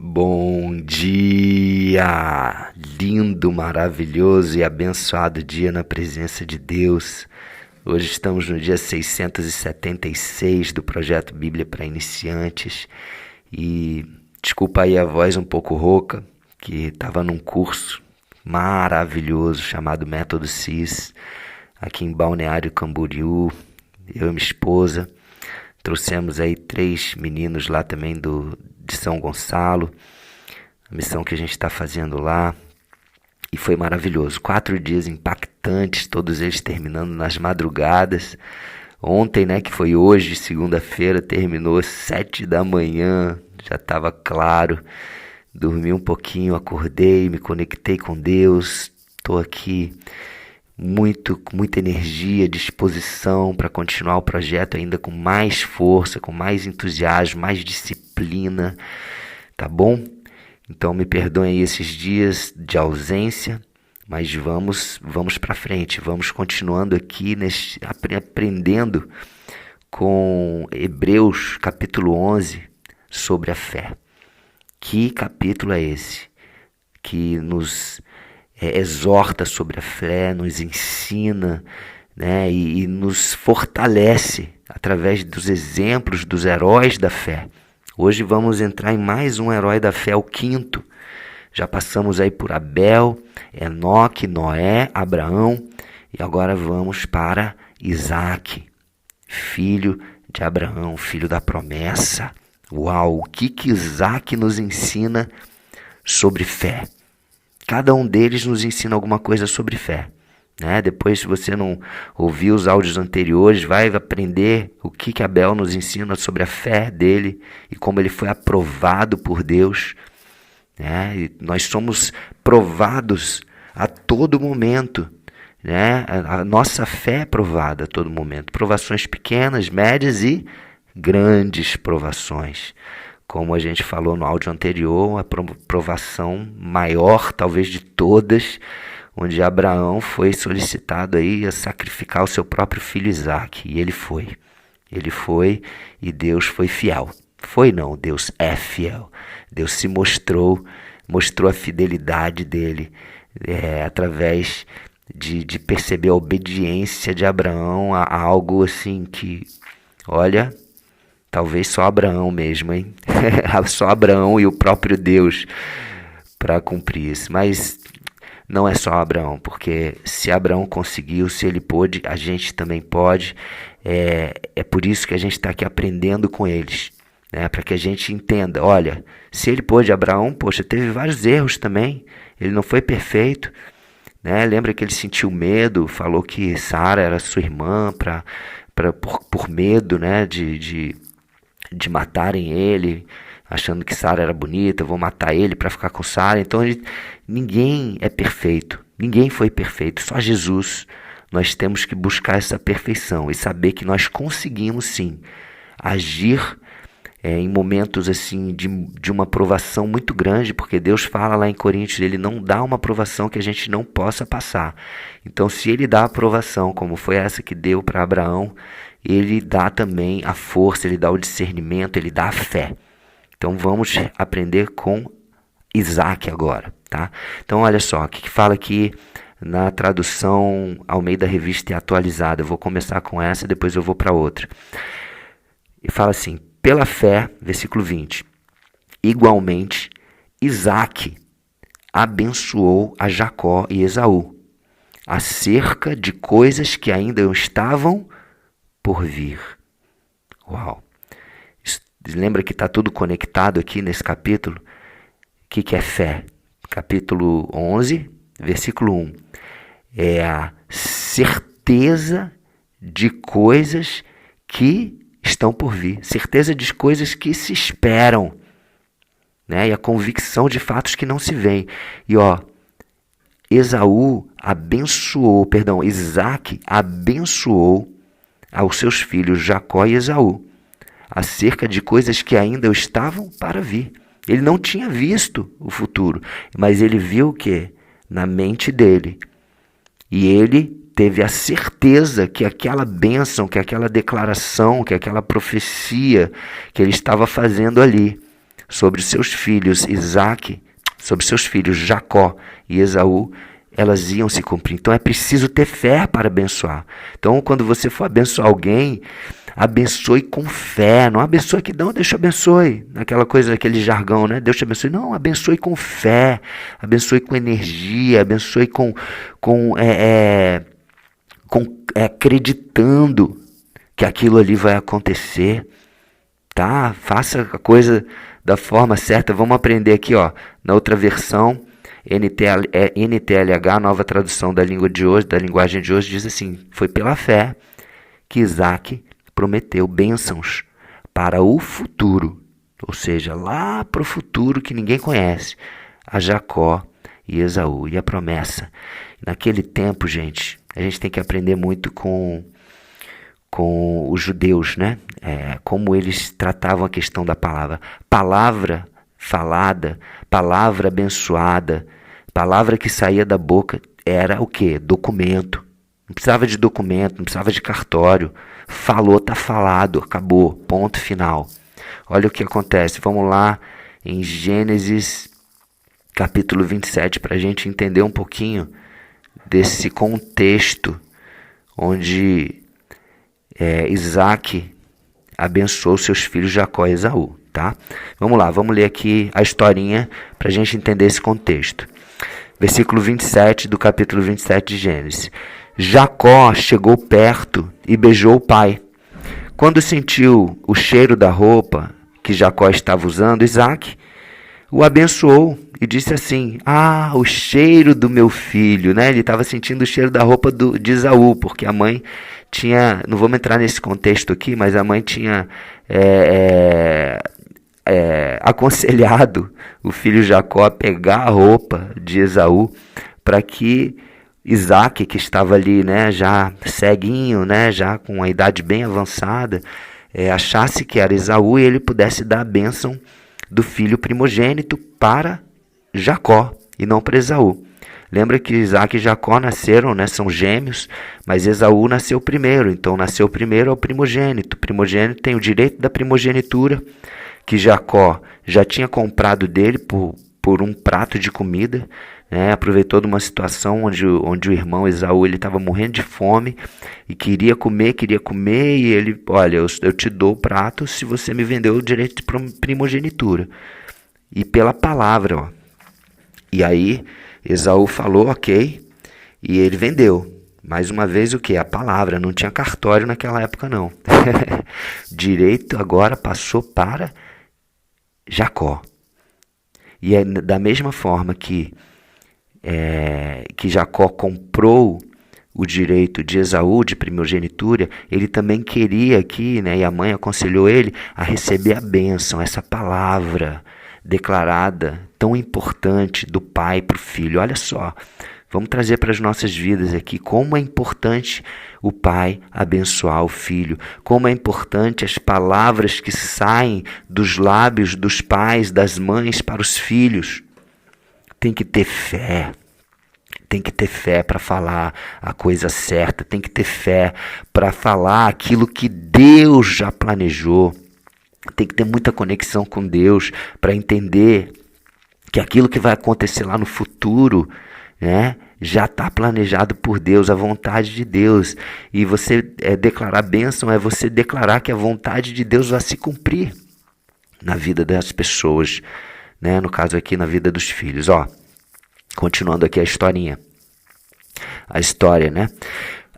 Bom dia! Lindo, maravilhoso e abençoado dia na presença de Deus. Hoje estamos no dia 676 do projeto Bíblia para Iniciantes e desculpa aí a voz um pouco rouca, que estava num curso maravilhoso chamado Método CIS, aqui em Balneário Camboriú. Eu e minha esposa trouxemos aí 3 meninos lá também de São Gonçalo, a missão que a gente está fazendo lá, e foi maravilhoso. 4 dias impactantes, todos eles terminando nas madrugadas. Ontem, que foi hoje, segunda-feira, terminou 7 da manhã, já estava claro. Dormi um pouquinho, acordei, me conectei com Deus, estou aqui com muita energia, disposição para continuar o projeto ainda com mais força, com mais entusiasmo, mais disciplina, tá bom? Então me perdoem aí esses dias de ausência, mas vamos para frente, vamos continuando aqui aprendendo com Hebreus capítulo 11 sobre a fé. Que capítulo é esse? Que nos exorta sobre a fé, nos ensina, e nos fortalece através dos exemplos dos heróis da fé. Hoje vamos entrar em mais um herói da fé, o 5º. Já passamos aí por Abel, Enoque, Noé, Abraão e agora vamos para Isaac, filho de Abraão, filho da promessa. Uau, o que Isaac nos ensina sobre fé? Cada um deles nos ensina alguma coisa sobre fé. Depois, se você não ouviu os áudios anteriores, vai aprender o que Abel nos ensina sobre a fé dele e como ele foi aprovado por Deus. E nós somos provados a todo momento. A nossa fé é provada a todo momento. Provações pequenas, médias e grandes provações. Como a gente falou no áudio anterior, a provação maior, talvez de todas, onde Abraão foi solicitado aí a sacrificar o seu próprio filho Isaac. E ele foi. Ele foi e Deus foi fiel. Foi não, Deus é fiel. Deus se mostrou a fidelidade dele através de perceber a obediência de Abraão a algo assim que, olha, talvez só Abraão mesmo, hein? Só Abraão e o próprio Deus para cumprir isso. Mas não é só Abraão, porque se Abraão conseguiu, se ele pôde, a gente também pode. É por isso que a gente está aqui aprendendo com eles, para que a gente entenda. Olha, se ele pôde, Abraão, poxa, teve vários erros também. Ele não foi perfeito. Lembra que ele sentiu medo, falou que Sara era sua irmã por medo de matarem ele, achando que Sara era bonita, vou matar ele para ficar com Sara. Então ninguém é perfeito, ninguém foi perfeito, só Jesus. Nós temos que buscar essa perfeição e saber que nós conseguimos sim agir em momentos assim de uma provação muito grande, porque Deus fala lá em Coríntios, ele não dá uma provação que a gente não possa passar. Então se ele dá a provação, como foi essa que deu para Abraão, ele dá também a força, ele dá o discernimento, ele dá a fé. Então vamos aprender com Isaac agora, tá? Então olha só, o que fala aqui na tradução Almeida Revista e Atualizada. Eu vou começar com essa, depois eu vou para outra. E fala assim: pela fé, versículo 20, igualmente Isaac abençoou a Jacó e Esaú acerca de coisas que ainda estavam por vir. Uau! Lembra que está tudo conectado aqui nesse capítulo? O que é fé? Capítulo 11, versículo 1. É a certeza de coisas que estão por vir. Certeza de coisas que se esperam. E a convicção de fatos que não se veem. E Isaac abençoou aos seus filhos Jacó e Esaú acerca de coisas que ainda estavam para vir. Ele não tinha visto o futuro, mas ele viu o quê? Na mente dele. E ele teve a certeza que aquela bênção, que aquela declaração, que aquela profecia que ele estava fazendo ali sobre os seus filhos sobre seus filhos Jacó e Esaú, elas iam se cumprir. Então é preciso ter fé para abençoar. Então quando você for abençoar alguém, abençoe com fé. Não abençoe que não, Deus te abençoe. Aquela coisa, aquele jargão, né? Deus te abençoe. Não, abençoe com fé. Abençoe com energia. Abençoe com acreditando que aquilo ali vai acontecer. Tá? Faça a coisa da forma certa. Vamos aprender aqui, ó, na outra versão, NTLH, nova tradução da língua de hoje, da linguagem de hoje, diz assim: foi pela fé que Isaac prometeu bênçãos para o futuro, ou seja, lá para o futuro que ninguém conhece, a Jacó e Esaú. E a promessa, naquele tempo, gente, a gente tem que aprender muito com os judeus, né? Como eles tratavam a questão da palavra falada, palavra abençoada, palavra que saía da boca, era o quê? Documento. Não precisava de documento, não precisava de cartório. Falou, tá falado, acabou, ponto final. Olha o que acontece, vamos lá em Gênesis capítulo 27, para a gente entender um pouquinho desse contexto onde Isaac abençoou seus filhos Jacó e Esaú, tá? Vamos lá, vamos ler aqui a historinha para a gente entender esse contexto. Versículo 27 do capítulo 27 de Gênesis. Jacó chegou perto e beijou o pai. Quando sentiu o cheiro da roupa que Jacó estava usando, Isaac o abençoou e disse assim: ah, o cheiro do meu filho, né? Ele estava sentindo o cheiro da roupa de Esaú, porque a mãe tinha, não vamos entrar nesse contexto aqui, mas a mãe tinha aconselhado o filho Jacó a pegar a roupa de Esaú para que Isaac, que estava ali, né, já ceguinho, né, já com a idade bem avançada, achasse que era Esaú e ele pudesse dar a bênção do filho primogênito para Jacó e não para Esaú. Lembra que Isaac e Jacó nasceram, né, são gêmeos, mas Esaú nasceu primeiro, então nasceu primeiro é o primogênito. O primogênito tem o direito da primogenitura, que Jacó já tinha comprado dele por um prato de comida, né? Aproveitou de uma situação onde o irmão Esaú estava morrendo de fome e queria comer, e ele, olha, eu te dou o prato se você me vendeu o direito de primogenitura. E pela palavra, ó. E aí Esaú falou, ok, e ele vendeu. Mais uma vez o que? A palavra, não tinha cartório naquela época não. Direito agora passou para Jacó. E é da mesma forma que Jacó comprou o direito de Esaú, de primogenitura, ele também queria aqui, né, e a mãe aconselhou ele a receber a bênção, essa palavra declarada, tão importante do pai para o filho. Olha só, vamos trazer para as nossas vidas aqui como é importante o pai abençoar o filho, como é importante as palavras que saem dos lábios dos pais, das mães para os filhos. Tem que ter fé. Tem que ter fé para falar a coisa certa. Tem que ter fé para falar aquilo que Deus já planejou. Tem que ter muita conexão com Deus para entender que aquilo que vai acontecer lá no futuro, né, já está planejado por Deus, a vontade de Deus. E você declarar bênção é você declarar que a vontade de Deus vai se cumprir na vida das pessoas, né? No caso aqui, na vida dos filhos. Ó, continuando aqui a historinha. A história, né?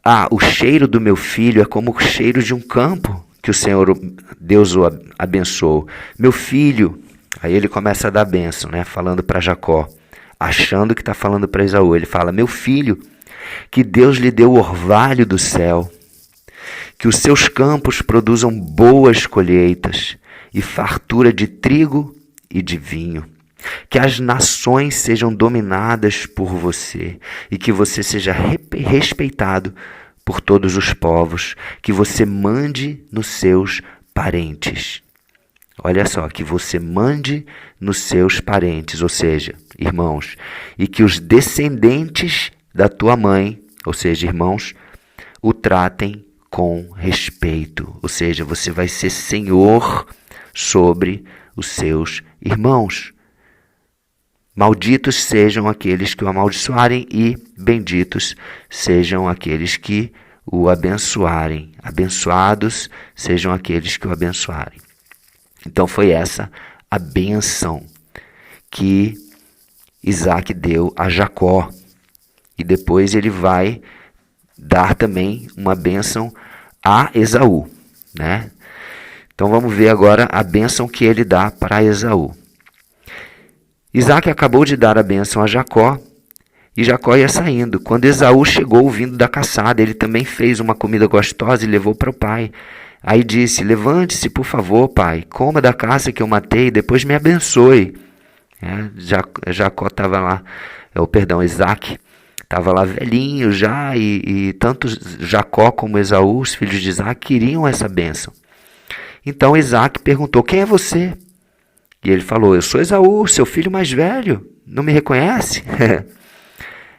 Ah, o cheiro do meu filho é como o cheiro de um campo que o Senhor, Deus o abençoou. Meu filho, aí ele começa a dar bênção, né? Falando para Jacó, achando que está falando para Esaú. Ele fala, meu filho, que Deus lhe deu o orvalho do céu, que os seus campos produzam boas colheitas e fartura de trigo e de vinho. Que as nações sejam dominadas por você e que você seja respeitado por todos os povos, que você mande nos seus parentes. Olha só, que você mande nos seus parentes, ou seja, irmãos, e que os descendentes da tua mãe, ou seja, irmãos, o tratem com respeito. Ou seja, você vai ser senhor sobre os seus irmãos. Malditos sejam aqueles que o amaldiçoarem e benditos sejam aqueles que o abençoarem. Abençoados sejam aqueles que o abençoarem. Então foi essa a bênção que Isaac deu a Jacó. E depois ele vai dar também uma bênção a Esaú, né? Então vamos ver agora a bênção que ele dá para Esaú. Isaac acabou de dar a bênção a Jacó, e Jacó ia saindo. Quando Esaú chegou vindo da caçada, ele também fez uma comida gostosa e levou para o pai. Aí disse: levante-se, por favor, pai, coma da caça que eu matei, depois me abençoe. Jacó estava lá, Isaac estava lá velhinho já, e tanto Jacó como Esaú, os filhos de Isaac, queriam essa bênção. Então Isaac perguntou: quem é você? E ele falou: eu sou Esaú, seu filho mais velho, não me reconhece?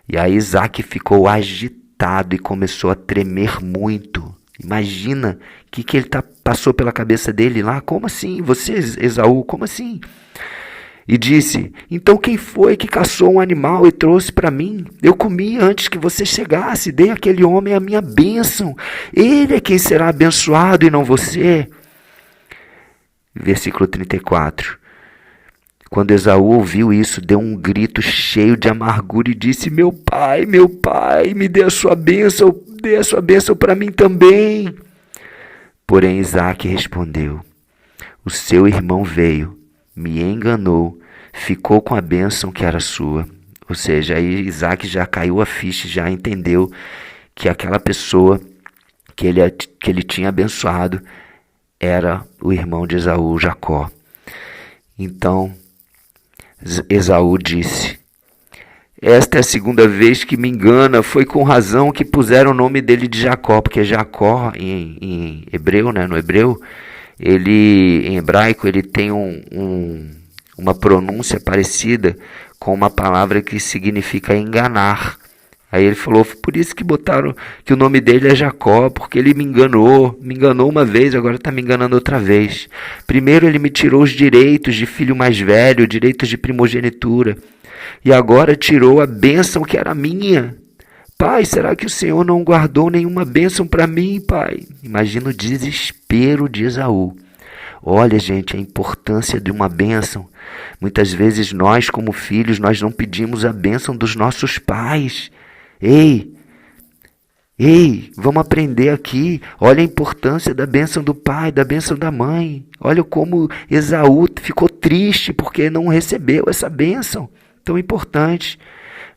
E aí Isaac ficou agitado e começou a tremer muito. Imagina o que ele passou pela cabeça dele lá. Como assim? Você, Esaú, como assim? E disse: então quem foi que caçou um animal e trouxe para mim? Eu comi antes que você chegasse, dei àquele homem a minha bênção. Ele é quem será abençoado e não você. Versículo 34. Quando Esaú ouviu isso, deu um grito cheio de amargura e disse: meu pai, me dê a sua bênção para mim também. Porém Isaac respondeu: o seu irmão veio, me enganou, ficou com a bênção que era sua. Ou seja, aí Isaac já caiu a ficha, já entendeu que aquela pessoa que ele tinha abençoado era o irmão de Esaú, Jacó. Então Esaú disse: esta é a segunda vez que me engana, foi com razão que puseram o nome dele de Jacó, porque Jacó em hebreu, né, no hebreu, em hebraico, ele tem uma pronúncia parecida com uma palavra que significa enganar. Aí ele falou: por isso que botaram que o nome dele é Jacó, porque ele me enganou uma vez, agora está me enganando outra vez. Primeiro ele me tirou os direitos de filho mais velho, direitos de primogenitura, e agora tirou a bênção que era minha. Pai, será que o Senhor não guardou nenhuma bênção para mim, pai? Imagina o desespero de Esaú. Olha, gente, a importância de uma bênção. Muitas vezes nós, como filhos, nós não pedimos a bênção dos nossos pais. Ei, vamos aprender aqui. Olha a importância da bênção do pai, da bênção da mãe. Olha como Esaú ficou triste porque não recebeu essa bênção tão importante.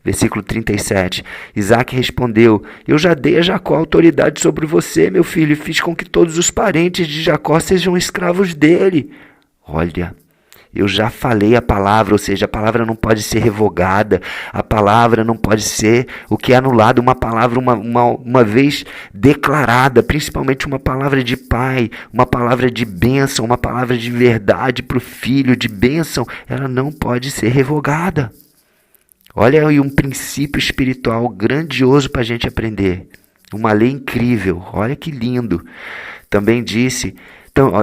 Versículo 37. Isaac respondeu: eu já dei a Jacó autoridade sobre você, meu filho, e fiz com que todos os parentes de Jacó sejam escravos dele. Olha, eu já falei a palavra, ou seja, a palavra não pode ser revogada, a palavra não pode ser o que é anulado, uma palavra uma vez declarada, principalmente uma palavra de pai, uma palavra de bênção, uma palavra de verdade para o filho, de bênção, ela não pode ser revogada. Olha aí um princípio espiritual grandioso para a gente aprender, uma lei incrível, olha que lindo. Também disse... Então,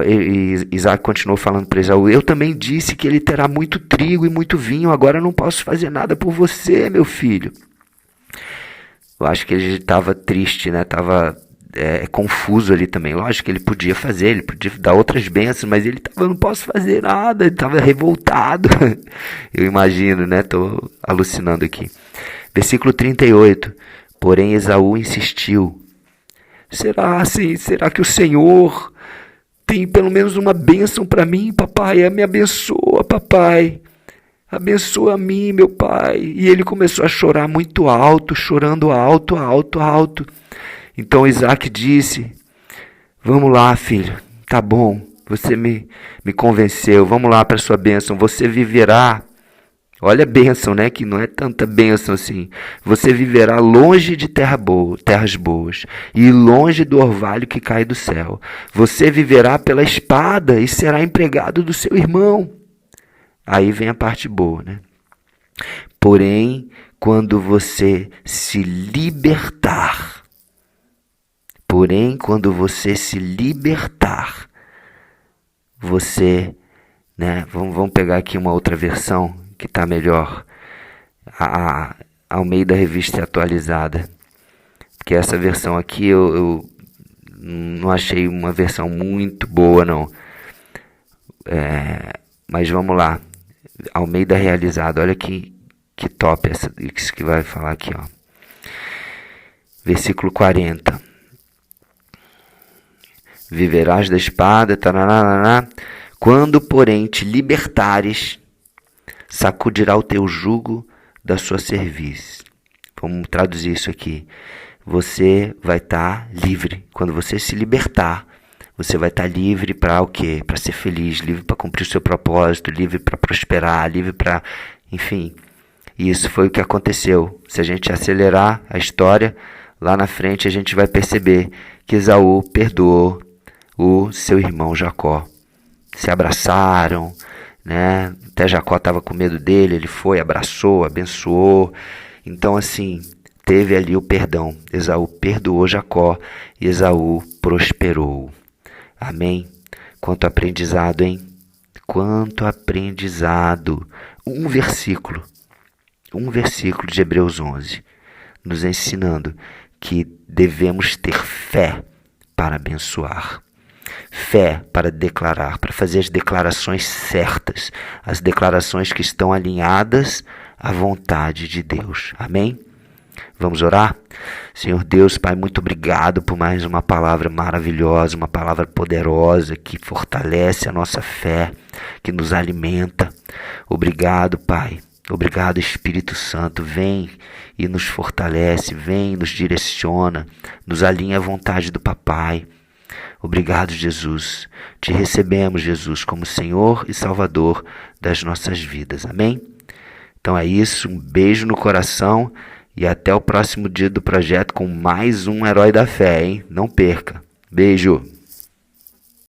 Isaac continuou falando para Esaú: eu também disse que ele terá muito trigo e muito vinho, agora não posso fazer nada por você, meu filho. Eu acho que ele estava triste, né? Estava confuso ali também. Lógico que ele podia fazer, ele podia dar outras bênçãos, mas ele estava: não posso fazer nada, ele estava revoltado. Eu imagino, né? Estou alucinando aqui. Versículo 38. Porém Esaú insistiu: será que o Senhor tem pelo menos uma bênção para mim, papai? Me abençoa, papai. Abençoa a mim, meu pai. E ele começou a chorar muito alto, chorando alto. Então Isaac disse: vamos lá, filho. Tá bom, você me convenceu. Vamos lá para a sua bênção. Você viverá... Olha a bênção, né? Que não é tanta bênção assim. Você viverá longe de terras boas e longe do orvalho que cai do céu. Você viverá pela espada e será empregado do seu irmão. Aí vem a parte boa, né? Porém, quando você se libertar, você né? Vamos pegar aqui uma outra versão que está melhor. A Almeida Revista Atualizada. Porque essa versão aqui eu não achei uma versão muito boa, não. Mas vamos lá. Almeida Realizado. Olha que top isso que vai falar aqui, ó. Versículo 40. Viverás da espada, tarará, quando, porém, te libertares, sacudirá o teu jugo da sua cerviz. Vamos traduzir isso aqui. Você vai estar livre. Quando você se libertar, você vai estar livre para o quê? Para ser feliz, livre para cumprir o seu propósito, livre para prosperar, livre para... Enfim, e isso foi o que aconteceu. Se a gente acelerar a história, lá na frente a gente vai perceber que Esaú perdoou o seu irmão Jacó. Se abraçaram, né? Até Jacó estava com medo dele, ele foi, abraçou, abençoou. Então, assim, teve ali o perdão. Esaú perdoou Jacó e Esaú prosperou. Amém? Quanto aprendizado, hein? Quanto aprendizado. Um versículo de Hebreus 11, nos ensinando que devemos ter fé para abençoar. Fé para declarar, para fazer as declarações certas, as declarações que estão alinhadas à vontade de Deus. Amém? Vamos orar? Senhor Deus, Pai, muito obrigado por mais uma palavra maravilhosa, uma palavra poderosa que fortalece a nossa fé, que nos alimenta. Obrigado, Pai. Obrigado, Espírito Santo. Vem e nos fortalece, vem e nos direciona, nos alinha à vontade do Papai. Obrigado, Jesus. Te recebemos, Jesus, como Senhor e Salvador das nossas vidas. Amém? Então é isso. Um beijo no coração e até o próximo dia do projeto com mais um Herói da Fé, hein? Não perca. Beijo.